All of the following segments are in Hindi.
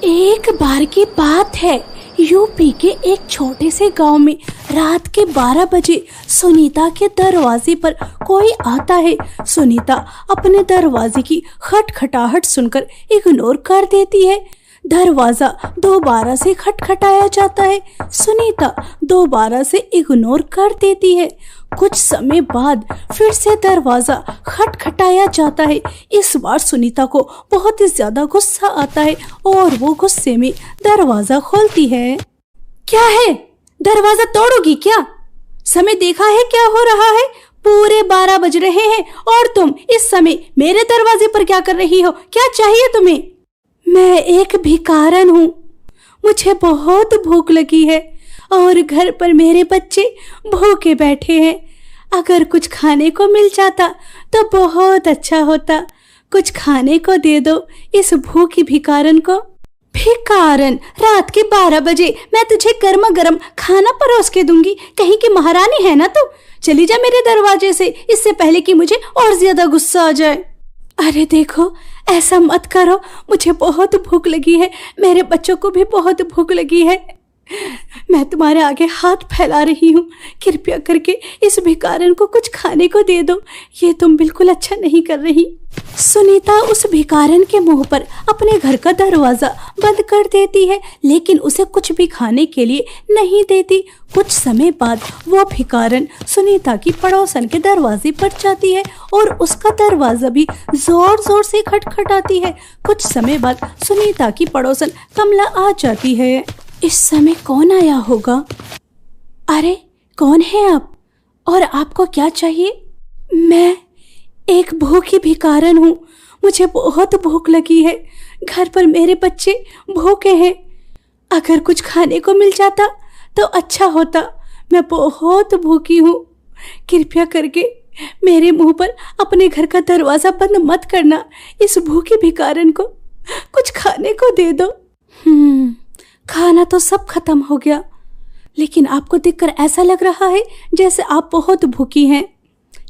एक बार की बात है, यूपी के एक छोटे से गांव में रात के 12 बजे सुनीता के दरवाजे पर कोई आता है। सुनीता अपने दरवाजे की खटखटाहट सुनकर इग्नोर कर देती है। दरवाजा दोबारा से खटखटाया जाता है। सुनीता दोबारा से इग्नोर कर देती है। कुछ समय बाद फिर से दरवाजा खटखटाया जाता है। इस बार सुनीता को बहुत ही ज्यादा गुस्सा आता है और वो गुस्से में दरवाजा खोलती है। क्या है, दरवाजा तोड़ोगी क्या? समय देखा है क्या हो रहा है? पूरे 12 बज रहे हैं और तुम इस समय मेरे दरवाजे पर क्या कर रही हो? क्या चाहिए तुम्हें? मैं एक भिखारन हूँ, मुझे बहुत भूख लगी है और घर पर मेरे बच्चे भूखे बैठे हैं। अगर कुछ खाने को मिल जाता तो बहुत अच्छा होता। कुछ खाने को दे दो इस भूखी भिखारन को। भिखारन, रात के 12 बजे मैं तुझे गर्मा गर्म खाना परोस के दूंगी। कहीं की महारानी है ना तू? चली जा मेरे दरवाजे से, इससे पहले कि मुझे और ज्यादा गुस्सा आ जाए। अरे देखो, ऐसा मत करो, मुझे बहुत भूख लगी है, मेरे बच्चों को भी बहुत भूख लगी है। मैं तुम्हारे आगे हाथ फैला रही हूँ, कृपया करके इस भिखारन को कुछ खाने को दे दो। ये तुम बिल्कुल अच्छा नहीं कर रही। सुनीता उस भिखारन के मुंह पर अपने घर का दरवाजा बंद कर देती है, लेकिन उसे कुछ भी खाने के लिए नहीं देती। कुछ समय बाद वो भिखारन सुनीता की पड़ोसन के दरवाजे पर जाती है और उसका दरवाजा भी जोर जोर से खटखटाती है। कुछ समय बाद सुनीता की पड़ोसन कमला आ जाती है। इस समय कौन आया होगा? अरे कौन है आप और आपको क्या चाहिए? मैं एक भूखी भिखारन हूँ, मुझे बहुत भूख लगी है, घर पर मेरे बच्चे भूखे हैं। अगर कुछ खाने को मिल जाता तो अच्छा होता। मैं बहुत भूखी हूँ, कृपया करके मेरे मुंह पर अपने घर का दरवाजा बंद मत करना। इस भूखी भिखारन को कुछ खाने को दे दो। खाना तो सब खत्म हो गया, लेकिन आपको देखकर ऐसा लग रहा है जैसे आप बहुत भूखी हैं।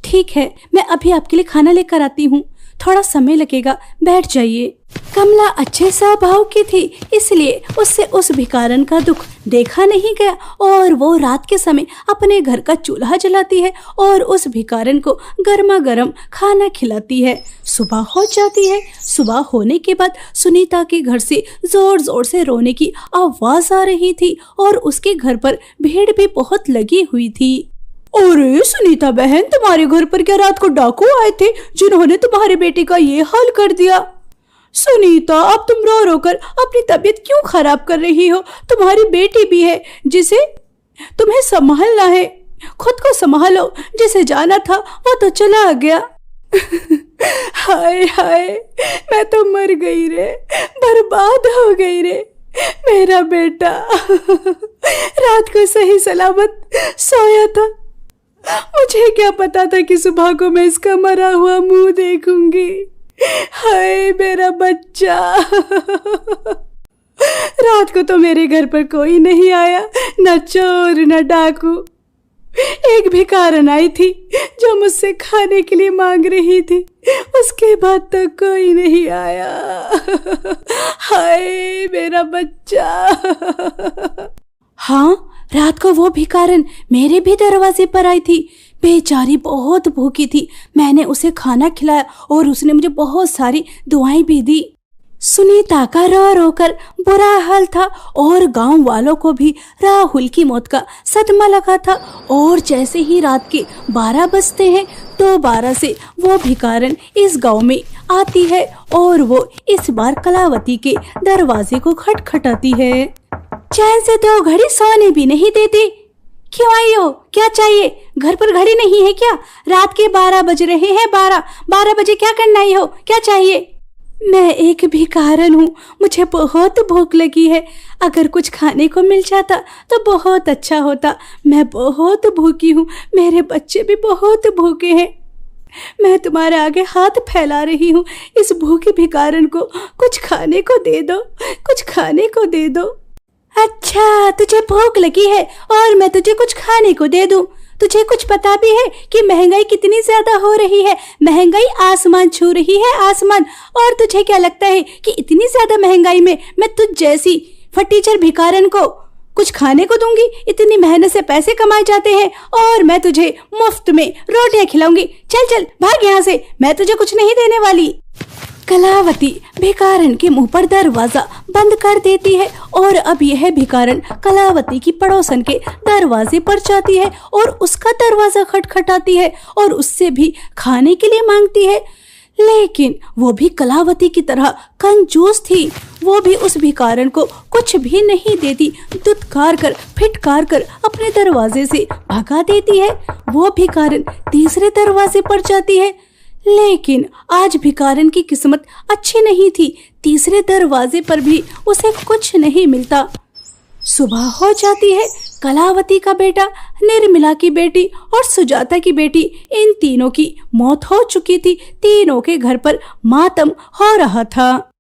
ठीक है, मैं अभी आपके लिए खाना लेकर आती हूँ, थोड़ा समय लगेगा, बैठ जाइए। कमला अच्छे स्वभाव की थी, इसलिए उससे उस भिखारन का दुख देखा नहीं गया और वो रात के समय अपने घर का चूल्हा जलाती है और उस भिखारन को गर्मा गर्म खाना खिलाती है। सुबह हो जाती है। सुबह होने के बाद सुनीता के घर से जोर जोर से रोने की आवाज आ रही थी और उसके घर पर भीड़ भी बहुत लगी हुई थी। अरे सुनीता बहन, तुम्हारे घर पर क्या रात को डाकू आए थे जिन्होंने तुम्हारे बेटे का ये हाल कर दिया? सुनीता, अब तुम रो रो कर अपनी तबीयत क्यों खराब कर रही हो? तुम्हारी बेटी भी है जिसे तुम्हें संभालना है। खुद को संभालो, जिसे जाना था वो तो चला गया। हाय हाय, मैं तो मर गई रे, बर्बाद हो गई रे। मेरा बेटा रात को सही सलामत सोया था, मुझे क्या पता था कि सुबह को मैं इसका मरा हुआ मुंह देखूंगी। हाय मेरा बच्चा। रात को तो मेरे घर पर कोई नहीं आया, न चोर न डाकू। एक भिखारन आई थी जो मुझसे खाने के लिए मांग रही थी, उसके बाद तो कोई नहीं आया। हाय मेरा बच्चा। हाँ, रात को वो भिखारन मेरे भी दरवाजे पर आई थी। बेचारी बहुत भूखी थी, मैंने उसे खाना खिलाया और उसने मुझे बहुत सारी दुआएं भी दी। सुनीता का रो रो कर बुरा हाल था और गांव वालों को भी राहुल की मौत का सदमा लगा था। और जैसे ही रात के 12 बजते हैं दोबारा से वो भिखारन इस गांव में आती है और वो इस बार कलावती के दरवाजे को खटखटाती है। चैन से 2 घड़ी सोने भी नहीं देती। क्यों आई हो? क्या चाहिए? घर पर घड़ी नहीं है क्या? रात के 12 बज रहे हैं। 12 बजे क्या करना आई हो? क्या चाहिए? मैं एक भिखारन हूँ, मुझे बहुत भूख लगी है। अगर कुछ खाने को मिल जाता तो बहुत अच्छा होता। मैं बहुत भूखी हूँ, मेरे बच्चे भी बहुत भूखे हैं। मैं तुम्हारे आगे हाथ फैला रही हूँ, इस भूखे भिखारन को कुछ खाने को दे दो, कुछ खाने को दे दो। अच्छा, तुझे भूख लगी है और मैं तुझे कुछ खाने को दे दूं? तुझे कुछ पता भी है कि महंगाई कितनी ज्यादा हो रही है? महंगाई आसमान छू रही है, आसमान। और तुझे क्या लगता है कि इतनी ज्यादा महंगाई में मैं तुझ जैसी फटीचर भिखारन को कुछ खाने को दूंगी? इतनी मेहनत से पैसे कमाए जाते हैं और मैं तुझे मुफ्त में रोटियां खिलाऊंगी। चल चल भाग यहाँ से, मैं तुझे कुछ नहीं देने वाली। कलावती भिखारन के मुंह पर दरवाजा बंद कर देती है और अब यह भिखारन कलावती की पड़ोसन के दरवाजे पर जाती है और उसका दरवाजा खटखटाती है और उससे भी खाने के लिए मांगती है। लेकिन वो भी कलावती की तरह कंजूस थी, वो भी उस भिखारन को कुछ भी नहीं देती, दुत्कार कर फिटकार कर अपने दरवाजे से भगा देती है। वो भिखारन तीसरे दरवाजे पर जाती है, लेकिन आज भिखारन की किस्मत अच्छी नहीं थी, तीसरे दरवाजे पर भी उसे कुछ नहीं मिलता। सुबह हो जाती है। कलावती का बेटा, निर्मला की बेटी और सुजाता की बेटी, इन तीनों की मौत हो चुकी थी। तीनों के घर पर मातम हो रहा था।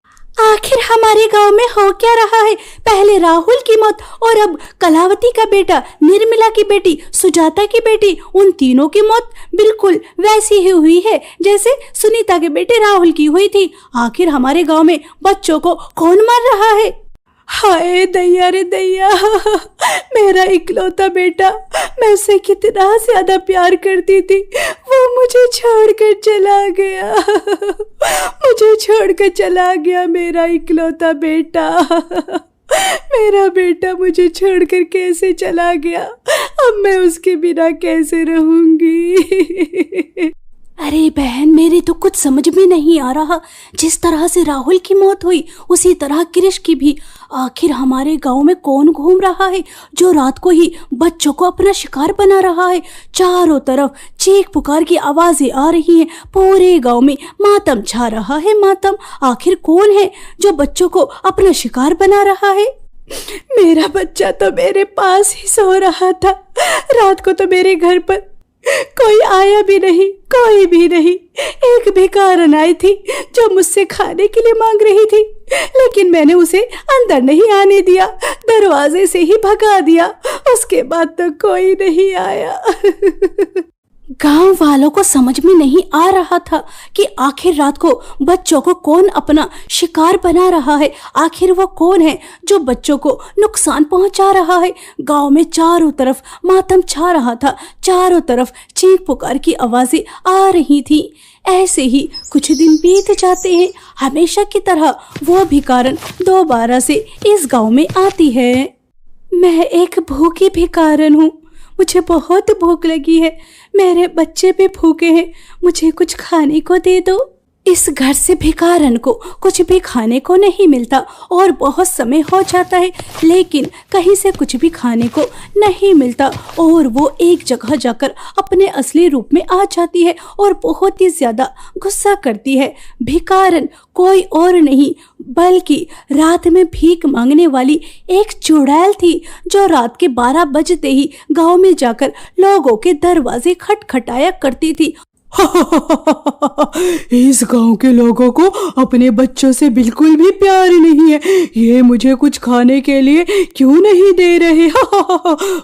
आखिर हमारे गांव में हो क्या रहा है? पहले राहुल की मौत और अब कलावती का बेटा, निर्मला की बेटी, सुजाता की बेटी, उन तीनों की मौत बिल्कुल वैसी ही हुई है जैसे सुनीता के बेटे राहुल की हुई थी। आखिर हमारे गांव में बच्चों को कौन मार रहा है? हाय दैया रे दैया, मेरा इकलौता बेटा, मैं उसे कितना ज्यादा प्यार करती थी, वो मुझे छोड़कर चला गया। मुझे छोड़कर चला गया मेरा इकलौता बेटा। मेरा बेटा मुझे छोड़कर कैसे चला गया? अब मैं उसके बिना कैसे रहूंगी? अरे बहन, मेरी तो कुछ समझ में नहीं आ रहा। जिस तरह से राहुल की मौत हुई उसी तरह कृष की भी। आखिर हमारे गांव में कौन घूम रहा है जो रात को ही बच्चों को अपना शिकार बना रहा है? चारों तरफ चीख पुकार की आवाजें आ रही हैं, पूरे गांव में मातम छा रहा है, मातम। आखिर कौन है जो बच्चों को अपना शिकार बना रहा है? मेरा बच्चा तो मेरे पास ही सो रहा था। रात को तो मेरे घर पर कोई आया भी नहीं, कोई भी नहीं। एक भिखारन आई थी जो मुझसे खाने के लिए मांग रही थी, लेकिन मैंने उसे अंदर नहीं आने दिया, दरवाजे से ही भगा दिया। उसके बाद तो कोई नहीं आया। गांव वालों को समझ में नहीं आ रहा था कि आखिर रात को बच्चों को कौन अपना शिकार बना रहा है। आखिर वो कौन है जो बच्चों को नुकसान पहुंचा रहा है। गांव में चारों तरफ मातम छा रहा था, चारों तरफ चीख पुकार की आवाजें आ रही थी। ऐसे ही कुछ दिन बीत जाते हैं। हमेशा की तरह वो भिखारन दोबारा से इस गांव में आती है। मैं एक भूखी भिखारन हूँ, मुझे बहुत भूख लगी है, मेरे बच्चे भी भूखे हैं, मुझे कुछ खाने को दे दो। इस घर से भिखारन को कुछ भी खाने को नहीं मिलता और बहुत समय हो जाता है, लेकिन कहीं से कुछ भी खाने को नहीं मिलता और वो एक जगह जाकर अपने असली रूप में आ जाती है और बहुत ही ज्यादा गुस्सा करती है। भिखारन कोई और नहीं बल्कि रात में भीख मांगने वाली एक चुड़ैल थी, जो रात के 12 बजते ही गांव में जाकर लोगों के दरवाजे खटखटाया करती थी। इस गांव के लोगों को अपने बच्चों से बिल्कुल भी प्यार नहीं है। ये मुझे कुछ खाने के लिए क्यों नहीं दे रहे?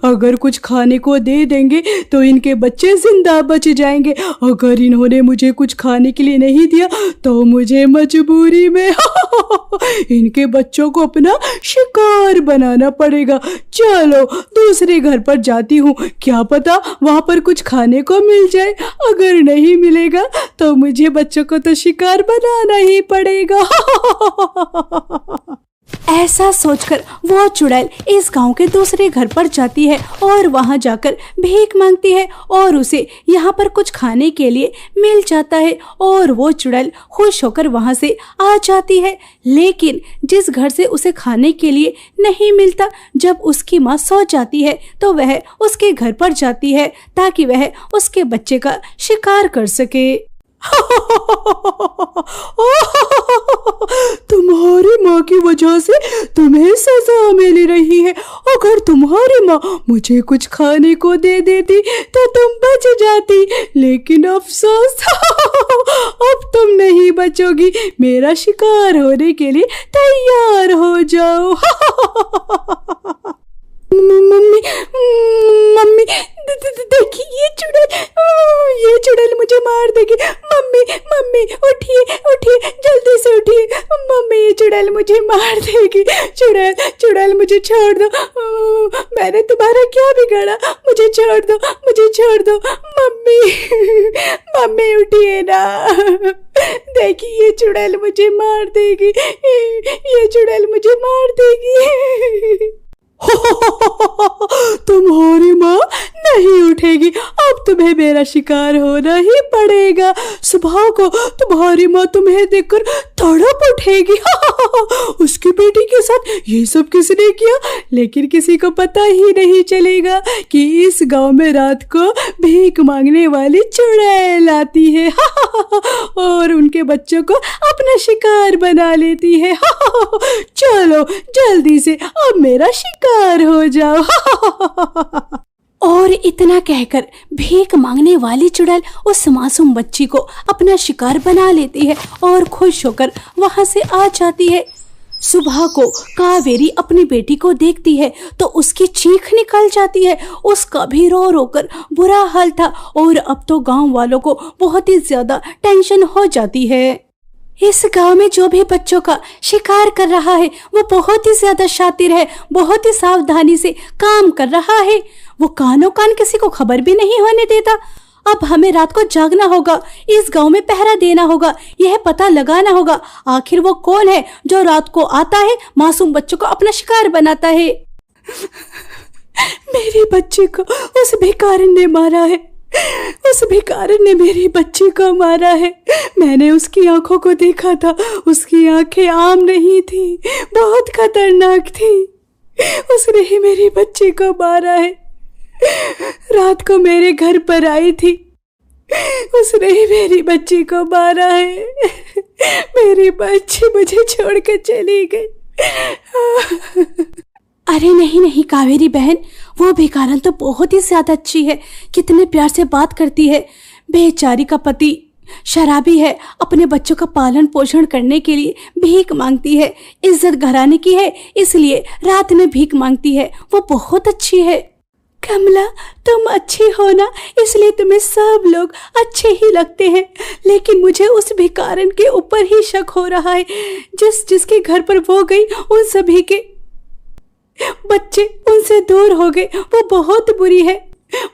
अगर कुछ खाने को दे देंगे तो इनके बच्चे जिंदा बच जाएंगे। अगर इन्होंने मुझे कुछ खाने के लिए नहीं दिया तो मुझे मजबूरी में इनके बच्चों को अपना शिकार बनाना पड़ेगा। चलो दूसरे घर पर जाती हूँ, क्या पता वहां पर कुछ खाने को मिल जाए। अगर नहीं मिलेगा तो मुझे बच्चों को तो शिकार बनाना ही पड़ेगा। ऐसा सोचकर वो चुड़ैल इस गांव के दूसरे घर पर जाती है और वहां जाकर भीख मांगती है और उसे यहाँ पर कुछ खाने के लिए मिल जाता है और वो चुड़ैल खुश होकर वहां से आ जाती है। लेकिन जिस घर से उसे खाने के लिए नहीं मिलता, जब उसकी माँ सो जाती है तो वह उसके घर पर जाती है ताकि वह उसके बच्चे का शिकार कर सके। तुम्हारी माँ की वजह से तुम्हें सजा मिल रही है। अगर तुम्हारी माँ मुझे कुछ खाने को दे देती तो तुम बच जाती, लेकिन अफसोस अब तुम नहीं बचोगी। मेरा शिकार होने के लिए तैयार हो जाओ। देखिए ये चुड़ैल मुझे मार देगी। मम्मी मम्मी उठिए उठिए, जल्दी से उठिए। मम्मी ये चुड़ैल मुझे मार देगी। चुड़ैल मुझे छोड़ दो। मैंने तुम्हारा क्या बिगाड़ा? मुझे छोड़ दो, मुझे छोड़ दो। मम्मी उठिए ना। देखिए ये चुड़ैल मुझे मार देगी। ये चुड़ैल मुझे मार देगी। तुम्हारी माँ नहीं उठेगी, अब तुम्हें मेरा शिकार होना ही पड़ेगा। सुबह को तुम्हारी माँ तुम्हें देखकर तड़प उठेगी। उसकी बेटी के साथ ये सब किसने किया? लेकिन किसी को पता ही नहीं चलेगा कि इस गांव में रात को भीख मांगने वाली चुड़ैल आती है और उनके बच्चों को अपना शिकार बना लेती है। चलो जल्दी से अब मेरा शिकार हो जाओ। और इतना कहकर भीख मांगने वाली चुड़ैल उस मासूम बच्ची को अपना शिकार बना लेती है और खुश होकर वहां से आ जाती है। सुबह को कावेरी अपनी बेटी को देखती है तो उसकी चीख निकल जाती है। उसका भी रो रो कर बुरा हाल था और अब तो गांव वालों को बहुत ही ज्यादा टेंशन हो जाती है। इस गांव में जो भी बच्चों का शिकार कर रहा है वो बहुत ही ज्यादा शातिर है, बहुत ही सावधानी से काम कर रहा है। वो कानों कान किसी को खबर भी नहीं होने देता। अब हमें रात को जागना होगा, इस गांव में पहरा देना होगा, यह पता लगाना होगा आखिर वो कौन है जो रात को आता है, मासूम बच्चों को अपना शिकार बनाता है। मेरी बच्ची को उस भिखारन ने मारा है। उस भिखारन ने मेरी बच्ची को मारा है। मैंने उसकी आंखों को देखा था, उसकी आंखें आम नहीं थी, बहुत खतरनाक थी। उसने ही मेरी बच्ची को मारा है। रात को मेरे घर पर आई थी, उसने ही मेरी बच्ची को मारा है। मेरी बच्ची मुझे छोड़ कर चली गई। अरे नहीं कावेरी बहन, वो भिखारन तो बहुत ही ज्यादा अच्छी है, कितने प्यार से बात करती है। बेचारी का पति शराबी है, अपने बच्चों का पालन पोषण करने के लिए भीख मांगती है। इज्जत घराने की है इसलिए रात में भीख मांगती है। वो बहुत अच्छी है। कमला तुम अच्छी हो ना, इसलिए तुम्हें सब लोग अच्छे ही लगते हैं। लेकिन मुझे उस भिखारन के ऊपर ही शक हो रहा है। जिसके घर पर वो गई उन सभी के बच्चे उनसे दूर हो गए। वो बहुत बुरी है,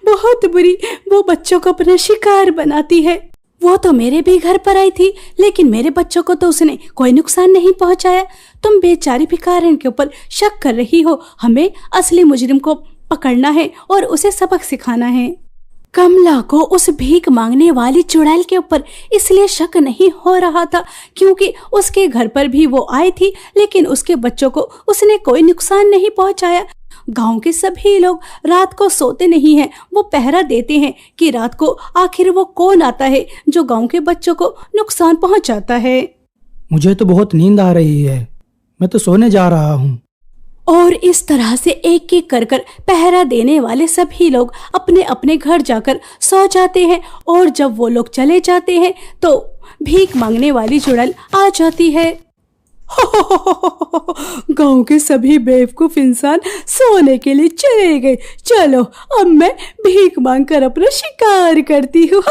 बहुत बुरी। वो बच्चों को अपना शिकार बनाती है। वो तो मेरे भी घर पर आई थी लेकिन मेरे बच्चों को तो उसने कोई नुकसान नहीं पहुंचाया। तुम बेचारी भिखारन के ऊपर शक कर रही हो। हमें असली मुजरिम को पकड़ना है और उसे सबक सिखाना है। कमला को उस भीख मांगने वाली चुड़ैल के ऊपर इसलिए शक नहीं हो रहा था क्योंकि उसके घर पर भी वो आई थी लेकिन उसके बच्चों को उसने कोई नुकसान नहीं पहुंचाया। गांव के सभी लोग रात को सोते नहीं हैं, वो पहरा देते हैं कि रात को आखिर वो कौन आता है जो गांव के बच्चों को नुकसान पहुंचाता है। मुझे तो बहुत नींद आ रही है, मैं तो सोने जा रहा हूँ। और इस तरह से एक एक कर पहरा देने वाले सभी लोग अपने अपने घर जाकर सो जाते हैं। और जब वो लोग चले जाते हैं तो भीख मांगने वाली चुड़ैल आ जाती है। गांव के सभी बेवकूफ इंसान सोने के लिए चले गए। चलो अब मैं भीख मांगकर अपना शिकार करती हूँ।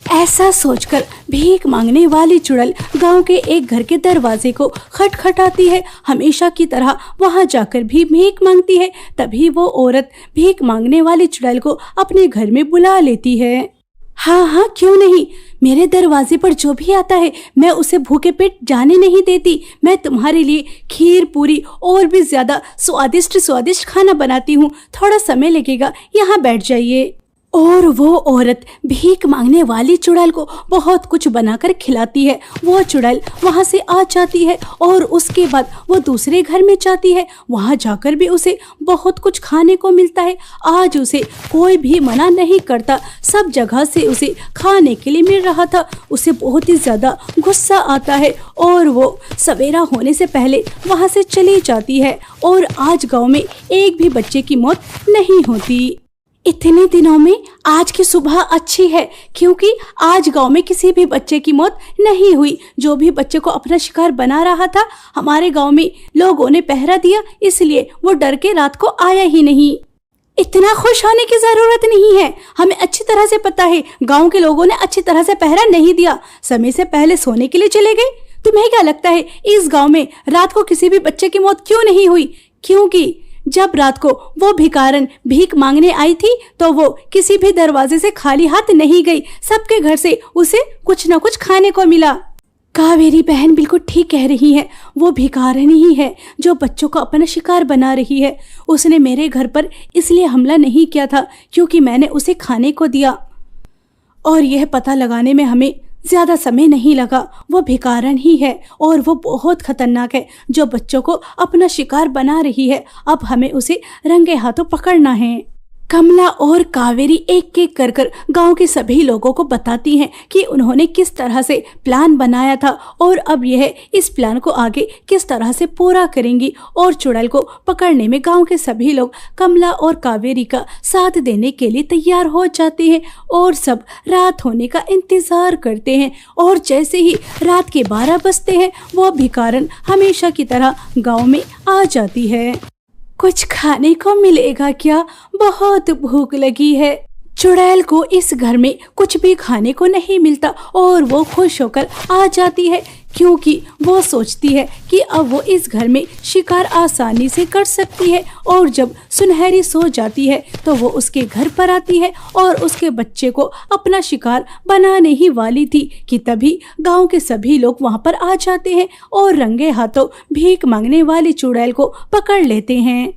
ऐसा सोचकर भीख मांगने वाली चुड़ैल गांव के एक घर के दरवाजे को खटखटाती है। हमेशा की तरह वहां जाकर भी भीख मांगती है। तभी वो औरत भीख मांगने वाली चुड़ैल को अपने घर में बुला लेती है। हाँ क्यों नहीं, मेरे दरवाजे पर जो भी आता है मैं उसे भूखे पेट जाने नहीं देती। मैं तुम्हारे लिए खीर पूरी और भी ज्यादा स्वादिष्ट खाना बनाती हूँ। थोड़ा समय लगेगा, यहाँ बैठ जाइए। और वो औरत भीख मांगने वाली चुड़ैल को बहुत कुछ बनाकर खिलाती है। वो चुड़ैल वहां से आ जाती है और उसके बाद वो दूसरे घर में जाती है। वहां जाकर भी उसे बहुत कुछ खाने को मिलता है। आज उसे कोई भी मना नहीं करता, सब जगह से उसे खाने के लिए मिल रहा था। उसे बहुत ही ज्यादा गुस्सा आता है और वो सवेरा होने से पहले वहां से चली जाती है। और आज गाँव में एक भी बच्चे की मौत नहीं होती। इतने दिनों में आज की सुबह अच्छी है क्योंकि आज गांव में किसी भी बच्चे की मौत नहीं हुई। जो भी बच्चे को अपना शिकार बना रहा था हमारे गांव में लोगों ने पहरा दिया, इसलिए वो डर के रात को आया ही नहीं। इतना खुश होने की जरूरत नहीं है। हमें अच्छी तरह से पता है गांव के लोगों ने अच्छी तरह से पहरा नहीं दिया, समय से पहले सोने के लिए चले गए। तुम्हें क्या लगता है इस गांव में रात को किसी भी बच्चे की मौत क्यों नहीं हुई? क्योंकि जब रात को वो भिखारन भीख मांगने आई थी तो वो किसी भी दरवाजे से खाली हाथ नहीं गई। सबके घर से उसे कुछ न कुछ खाने को मिला। कावेरी बहन बिल्कुल ठीक कह रही है। वो भिखारन ही है जो बच्चों को अपना शिकार बना रही है। उसने मेरे घर पर इसलिए हमला नहीं किया था क्योंकि मैंने उसे खाने को दिया, और यह पता लगाने में हमें ज्यादा समय नहीं लगा। वो भिखारन ही है और वो बहुत खतरनाक है जो बच्चों को अपना शिकार बना रही है। अब हमें उसे रंगे हाथों पकड़ना है। कमला और कावेरी एक एक कर कर गांव के सभी लोगों को बताती हैं कि उन्होंने किस तरह से प्लान बनाया था और अब यह इस प्लान को आगे किस तरह से पूरा करेंगी। और चुड़ैल को पकड़ने में गांव के सभी लोग कमला और कावेरी का साथ देने के लिए तैयार हो जाते हैं और सब रात होने का इंतजार करते हैं। और जैसे ही रात के 12 बजते हैं वो भिखारन हमेशा की तरह गाँव में आ जाती है। कुछ खाने को मिलेगा क्या? बहुत भूख लगी है। चुड़ैल को इस घर में कुछ भी खाने को नहीं मिलता और वो खुश होकर आ जाती है क्योंकि वो सोचती है कि अब वो इस घर में शिकार आसानी से कर सकती है। और जब सुनहरी सो जाती है तो वो उसके घर पर आती है और उसके बच्चे को अपना शिकार बनाने ही वाली थी कि तभी गांव के सभी लोग वहां पर आ जाते हैं और रंगे हाथों भीख मांगने वाली चुड़ैल को पकड़ लेते हैं।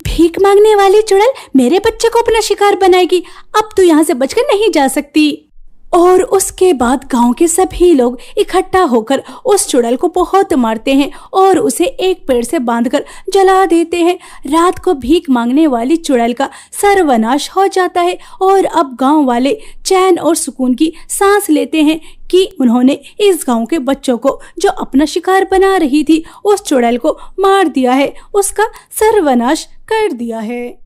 भीख मांगने वाली चुड़ैल मेरे बच्चे को अपना शिकार बनाएगी, अब तो यहाँ से बचकर नहीं जा सकती। और उसके बाद गांव के सभी लोग इकट्ठा होकर उस चुड़ैल को बहुत मारते हैं और उसे एक पेड़ से बांधकर जला देते हैं। रात को भीख मांगने वाली चुड़ैल का सर्वनाश हो जाता है और अब गांव वाले चैन और सुकून की सांस लेते हैं कि उन्होंने इस गांव के बच्चों को जो अपना शिकार बना रही थी उस चुड़ैल को मार दिया है, उसका सर्वनाश कर दिया है।